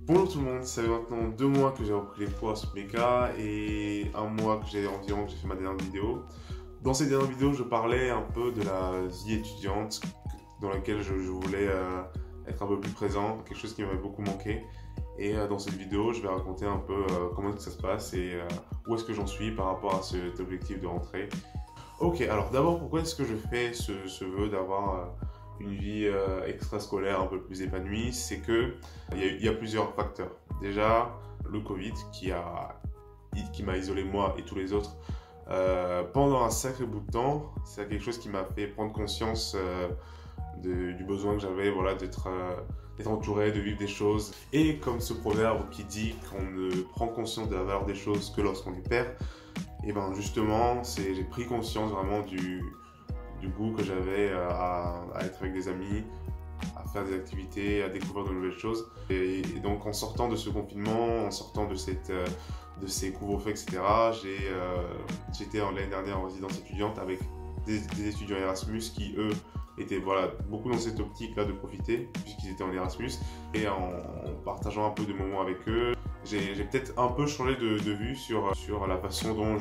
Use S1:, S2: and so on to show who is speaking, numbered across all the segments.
S1: Bonjour tout le monde, ça fait maintenant 2 mois que j'ai repris les cours à Soupmeka et 1 mois que j'ai environ que j'ai fait ma dernière vidéo. Dans cette dernière vidéo, je parlais un peu de la vie étudiante dans laquelle je voulais être un peu plus présent, quelque chose qui m'avait beaucoup manqué. Et dans cette vidéo, je vais raconter un peu comment est-ce que ça se passe et où est-ce que j'en suis par rapport à cet objectif de rentrée. Ok, alors d'abord, pourquoi est-ce que je fais ce vœu d'avoir une vie extrascolaire un peu plus épanouie? C'est que il y a plusieurs facteurs. Déjà, le Covid qui m'a isolé moi et tous les autres pendant un sacré bout de temps. C'est quelque chose qui m'a fait prendre conscience du besoin que j'avais, voilà, d'être entouré, de vivre des choses. Et comme ce proverbe qui dit qu'on ne prend conscience de la valeur des choses que lorsqu'on les perd, et ben justement, j'ai pris conscience vraiment du goût que j'avais à être avec des amis, à faire des activités, à découvrir de nouvelles choses. Et donc en sortant de ce confinement, en sortant de ces couvre-feux, etc., j'étais l'année dernière en résidence étudiante avec des étudiants Erasmus qui, eux, étaient voilà, beaucoup dans cette optique-là de profiter, puisqu'ils étaient en Erasmus. Et en partageant un peu de moments avec eux, j'ai peut-être un peu changé de vue sur la façon dont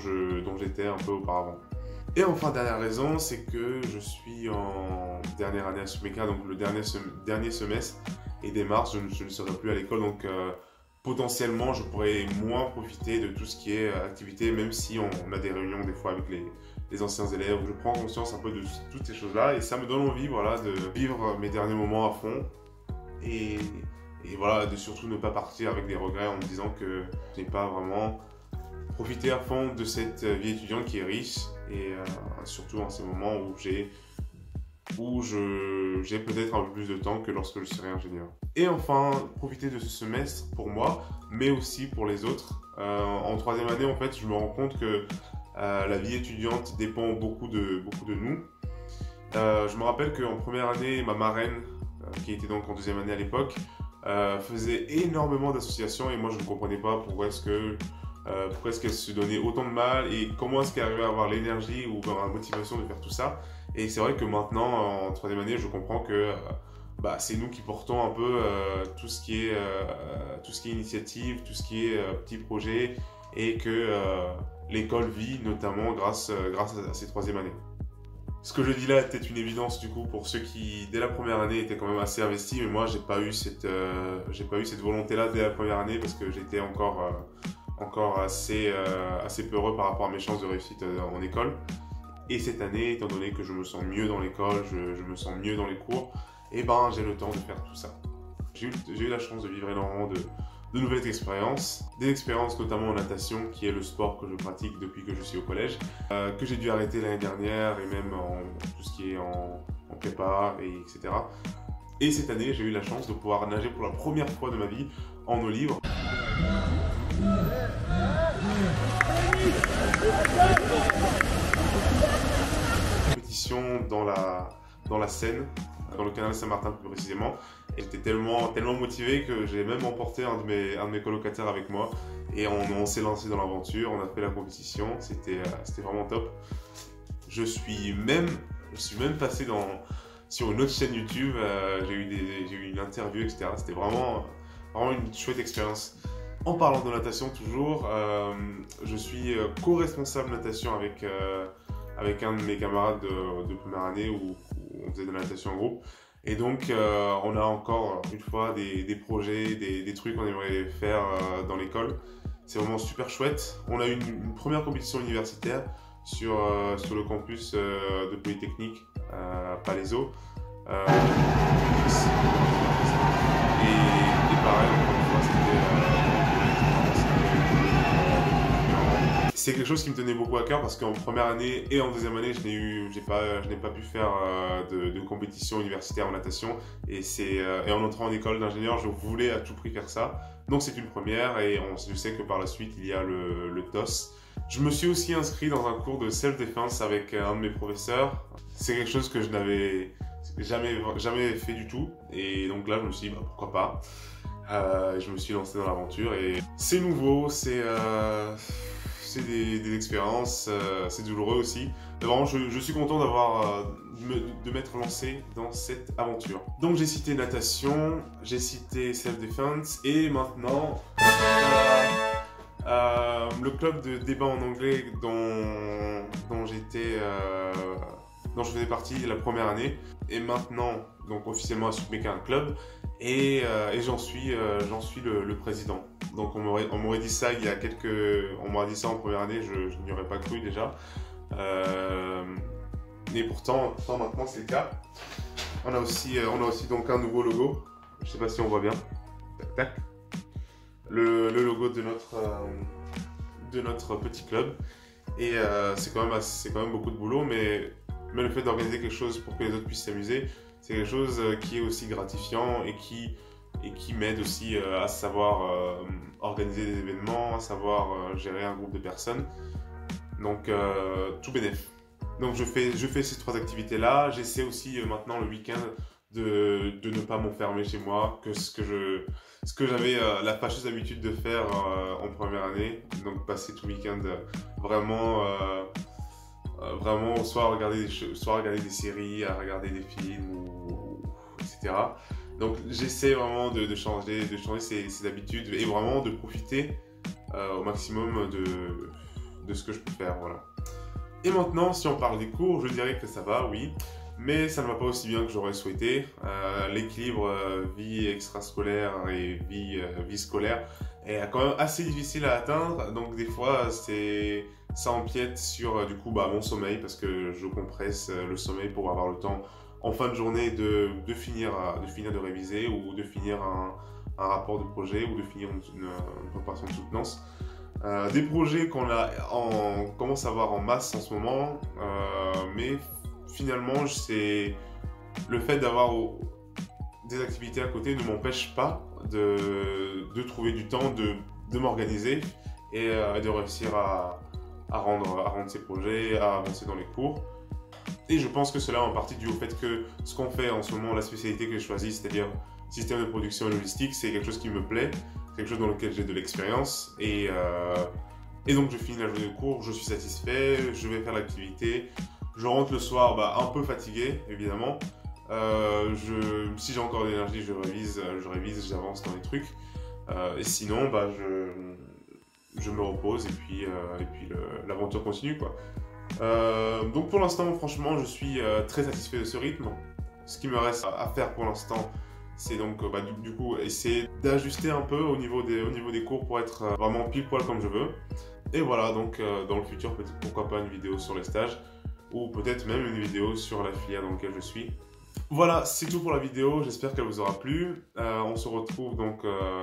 S1: j'étais un peu auparavant. Et enfin, dernière raison, c'est que je suis en dernière année à Soupmeka, donc le dernier semestre, et dès mars, je ne serai plus à l'école, donc potentiellement, je pourrais moins profiter de tout ce qui est activité, même si on a des réunions des fois avec les anciens élèves. Je prends conscience un peu de toutes ces choses-là, et ça me donne envie, voilà, de vivre mes derniers moments à fond, et voilà, de surtout ne pas partir avec des regrets en me disant que je n'ai pas vraiment profiter à fond de cette vie étudiante qui est riche et surtout en ces moments où j'ai peut-être un peu plus de temps que lorsque je serai ingénieur. Et enfin, profiter de ce semestre pour moi, mais aussi pour les autres. En troisième année, en fait, je me rends compte que la vie étudiante dépend beaucoup de nous. Je me rappelle qu'en première année, ma marraine, qui était donc en deuxième année à l'époque, faisait énormément d'associations et moi je ne comprenais pas pourquoi est-ce qu'elle se donnait autant de mal et comment est-ce qu'elle arrivait à avoir l'énergie ou la motivation de faire tout ça. Et c'est vrai que maintenant, en troisième année, je comprends que c'est nous qui portons un peu tout ce qui est initiative, tout ce qui est petits projets et que l'école vit notamment grâce à ces troisième années. Ce que je dis là était une évidence du coup pour ceux qui dès la première année étaient quand même assez investis, mais moi j'ai pas eu cette volonté-là dès la première année parce que j'étais encore assez peureux par rapport à mes chances de réussite en école. Et cette année, étant donné que je me sens mieux dans l'école, je me sens mieux dans les cours, et ben j'ai le temps de faire tout ça. J'ai eu la chance de vivre énormément de nouvelles expériences, des expériences notamment en natation, qui est le sport que je pratique depuis que je suis au collège, que j'ai dû arrêter l'année dernière et même en tout ce qui est en prépa, etc. Et cette année, j'ai eu la chance de pouvoir nager pour la première fois de ma vie en eau libre. Compétition dans la Seine, dans le canal Saint-Martin plus précisément. Et j'étais tellement motivé que j'ai même emporté un de mes colocataires avec moi. Et on s'est lancé dans l'aventure, on a fait la compétition, c'était vraiment top. Je suis même passé sur une autre chaîne YouTube, j'ai eu une interview, etc. C'était vraiment une chouette expérience. En parlant de natation toujours, je suis co-responsable natation avec un de mes camarades de première année où on faisait de la natation en groupe. Et donc, on a encore une fois des projets, des trucs qu'on aimerait faire dans l'école. C'est vraiment super chouette. On a eu une première compétition universitaire sur le campus de Polytechnique à Palaiseau. Et pareil, encore une fois, c'est quelque chose qui me tenait beaucoup à cœur parce qu'en première année et en deuxième année, je n'ai pas pu faire de compétition universitaire en natation et en entrant en école d'ingénieur, je voulais à tout prix faire ça. Donc c'est une première et je sais que par la suite, il y a le TOS. Je me suis aussi inscrit dans un cours de self-défense avec un de mes professeurs. C'est quelque chose que je n'avais jamais fait du tout et donc là, je me suis dit pourquoi pas. Je me suis lancé dans l'aventure et c'est nouveau, c'est des expériences, c'est douloureux aussi, Et vraiment, je suis content d'avoir de m'être lancé dans cette aventure. Donc j'ai cité natation, j'ai cité self-defense et maintenant le club de débat en anglais dont je faisais partie la première année et maintenant donc officiellement à Supmeca un club et j'en suis le président. Donc on m'aurait dit ça on m'aurait dit ça en première année, je n'y aurais pas cru déjà. Mais pourtant maintenant c'est le cas. On a aussi donc un nouveau logo. Je sais pas si on voit bien. Tac tac. Le logo de notre petit club. Et c'est quand même beaucoup de boulot, mais le fait d'organiser quelque chose pour que les autres puissent s'amuser, c'est quelque chose qui est aussi gratifiant et qui m'aide aussi à savoir organiser des événements, à savoir gérer un groupe de personnes. Donc tout bénef. Donc je fais ces 3 activités-là. J'essaie aussi maintenant le week-end de ne pas m'enfermer chez moi, que ce que j'avais la fâcheuse habitude de faire en première année. Donc passer tout le week-end vraiment soit à regarder des séries, à regarder des films, etc. Donc j'essaie vraiment de changer ces habitudes et vraiment de profiter au maximum de ce que je peux faire, voilà. Et maintenant, si on parle des cours, je dirais que ça va, oui, mais ça ne va pas aussi bien que j'aurais souhaité. L'équilibre vie extrascolaire et vie scolaire est quand même assez difficile à atteindre, donc des fois ça empiète sur du coup mon sommeil, parce que je compresse le sommeil pour avoir le temps en fin de journée de finir de réviser ou de finir un rapport de projet ou de finir une préparation de soutenance. Des projets qu'on commence à voir en masse en ce moment, mais finalement c'est le fait d'avoir des activités à côté ne m'empêche pas de trouver du temps, de m'organiser et de réussir à rendre ces projets, à avancer dans les cours. Et je pense que cela en partie dû au fait que ce qu'on fait en ce moment, la spécialité que j'ai choisie, c'est-à-dire système de production et logistique, c'est quelque chose qui me plaît, c'est quelque chose dans lequel j'ai de l'expérience et donc je finis la journée de cours, je suis satisfait, je vais faire l'activité, je rentre le soir un peu fatigué évidemment, si j'ai encore de l'énergie je révise, j'avance dans les trucs et sinon je me repose et puis l'aventure continue quoi. Donc pour l'instant franchement je suis très satisfait de ce rythme. Ce qui me reste à faire pour l'instant c'est donc du coup essayer d'ajuster un peu au niveau des cours pour être vraiment pile poil comme je veux. Et voilà, donc dans le futur peut-être pourquoi pas une vidéo sur les stages ou peut-être même une vidéo sur la filière dans laquelle je suis. Voilà, c'est tout pour la vidéo, j'espère qu'elle vous aura plu. On se retrouve donc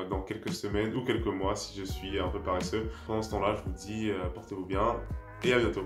S1: dans quelques semaines ou quelques mois si je suis un peu paresseux. Pendant ce temps-là, je vous dis portez-vous bien et à bientôt.